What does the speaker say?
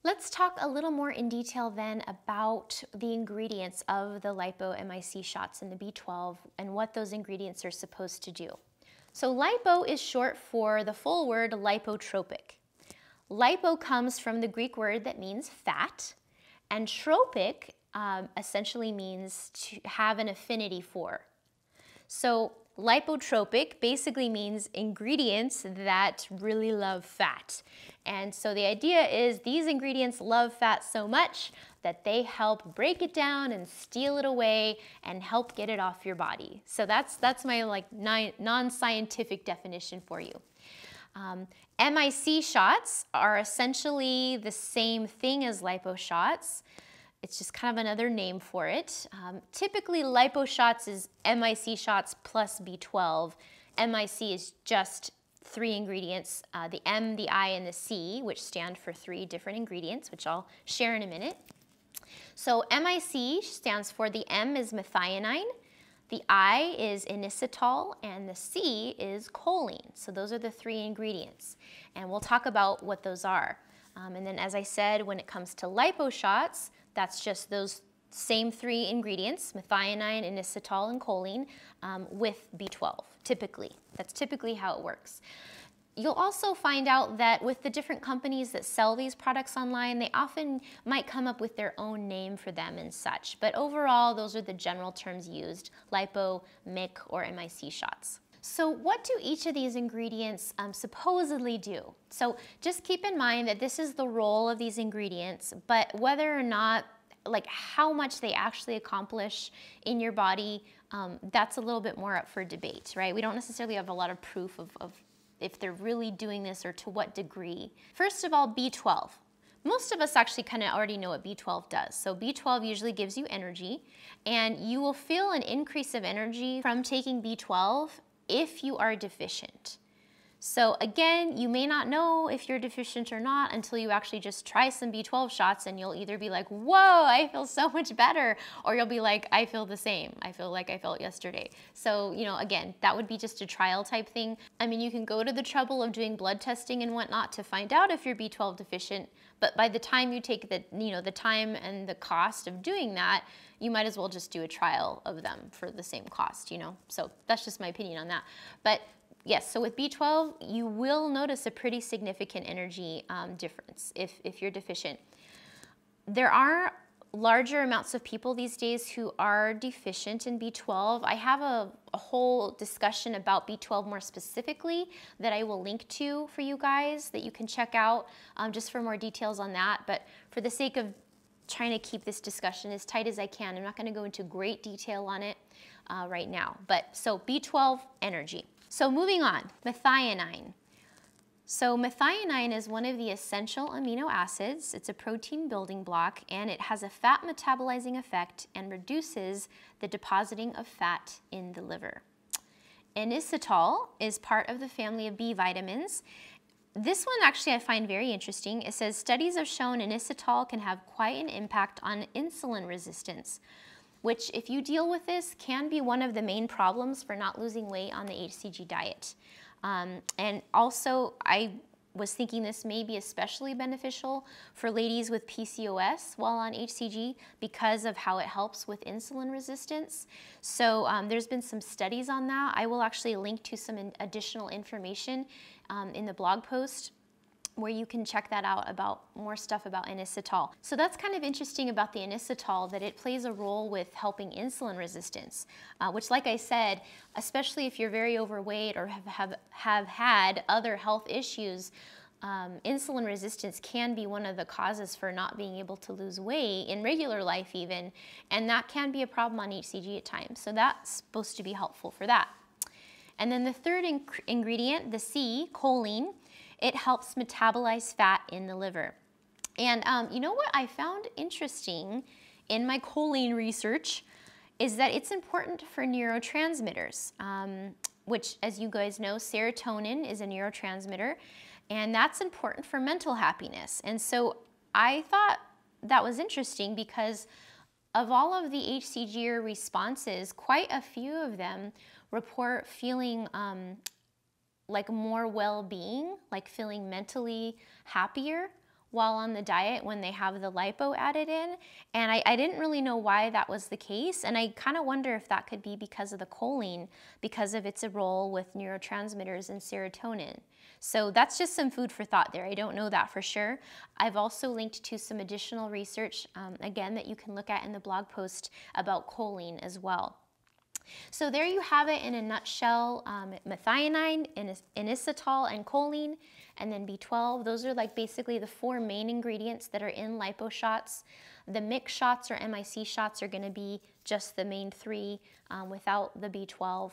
Let's talk a little more in detail then about the ingredients of the Lipo MIC shots in the B12 and what those ingredients are supposed to do. So lipo is short for the full word lipotropic. Lipo comes from the Greek word that means fat, and tropic essentially means to have an affinity for. So lipotropic basically means ingredients that really love fat. And so the idea is these ingredients love fat so much that they help break it down and steal it away and help get it off your body. So that's my non-scientific definition for you. MIC shots are essentially the same thing as lipo shots. It's just kind of another name for it. Typically, lipo shots is MIC shots plus B12. MIC is just 3 ingredients, the M, the I, and the C, which stand for 3 different ingredients, which I'll share in a minute. So MIC stands for, the M is methionine, the I is inositol, and the C is choline. So those are the 3 ingredients. And we'll talk about what those are. And then as I said, when it comes to lipo shots, that's just those same 3 ingredients, methionine, inositol, and choline, with B12, typically. That's typically how it works. You'll also find out that with the different companies that sell these products online, they often might come up with their own name for them and such. But overall, those are the general terms used, lipo, MIC, or MIC shots. So what do each of these ingredients supposedly do? So just keep in mind that this is the role of these ingredients, but whether or not, like how much they actually accomplish in your body, that's a little bit more up for debate, right? We don't necessarily have a lot of proof of if they're really doing this or to what degree. First of all, B12. Most of us actually kind of already know what B12 does. So B12 usually gives you energy, and you will feel an increase of energy from taking B12 if you are deficient. So again, you may not know if you're deficient or not until you actually just try some B12 shots, and you'll either be like, whoa, I feel so much better, or you'll be like, I feel the same. I feel like I felt yesterday. So, you know, again, that would be just a trial type thing. I mean, you can go to the trouble of doing blood testing and whatnot to find out if you're B12 deficient, but by the time you take the, the time and the cost of doing that, you might as well just do a trial of them for the same cost, So that's just my opinion on that. But yes, so with B12, you will notice a pretty significant energy difference if you're deficient. There are larger amounts of people these days who are deficient in B12. I have a whole discussion about B12 more specifically that I will link to for you guys that you can check out just for more details on that. But for the sake of trying to keep this discussion as tight as I can, I'm not going to go into great detail on it right now. But so B12, energy. So moving on, methionine. So methionine is one of the essential amino acids. It's a protein building block, and it has a fat metabolizing effect and reduces the depositing of fat in the liver. Inositol is part of the family of B vitamins. This one actually I find very interesting. It says studies have shown inositol can have quite an impact on insulin resistance, which if you deal with this can be one of the main problems for not losing weight on the hCG diet. And also I was thinking this may be especially beneficial for ladies with PCOS while on hCG because of how it helps with insulin resistance. So there's been some studies on that. I will actually link to some additional information in the blog post where you can check that out about more stuff about inositol. So that's kind of interesting about the inositol, that it plays a role with helping insulin resistance, which like I said, especially if you're very overweight or have had other health issues, insulin resistance can be one of the causes for not being able to lose weight in regular life even, and that can be a problem on hCG at times. So that's supposed to be helpful for that. And then the third ingredient, the C, choline, it helps metabolize fat in the liver. And you know what I found interesting in my choline research is that it's important for neurotransmitters, which, as you guys know, serotonin is a neurotransmitter, and that's important for mental happiness. And so I thought that was interesting because of all of the hCG responses, quite a few of them report feeling like more well-being, like feeling mentally happier while on the diet when they have the lipo added in. And I didn't really know why that was the case. And I kind of wonder if that could be because of the choline, because of its role with neurotransmitters and serotonin. So that's just some food for thought there. I don't know that for sure. I've also linked to some additional research, again, that you can look at in the blog post about choline as well. So there you have it in a nutshell. Methionine, inositol, and choline, and then B12. Those are like basically the 4 main ingredients that are in lipo shots. The mix shots or MIC shots are going to be just the main 3 without the B12.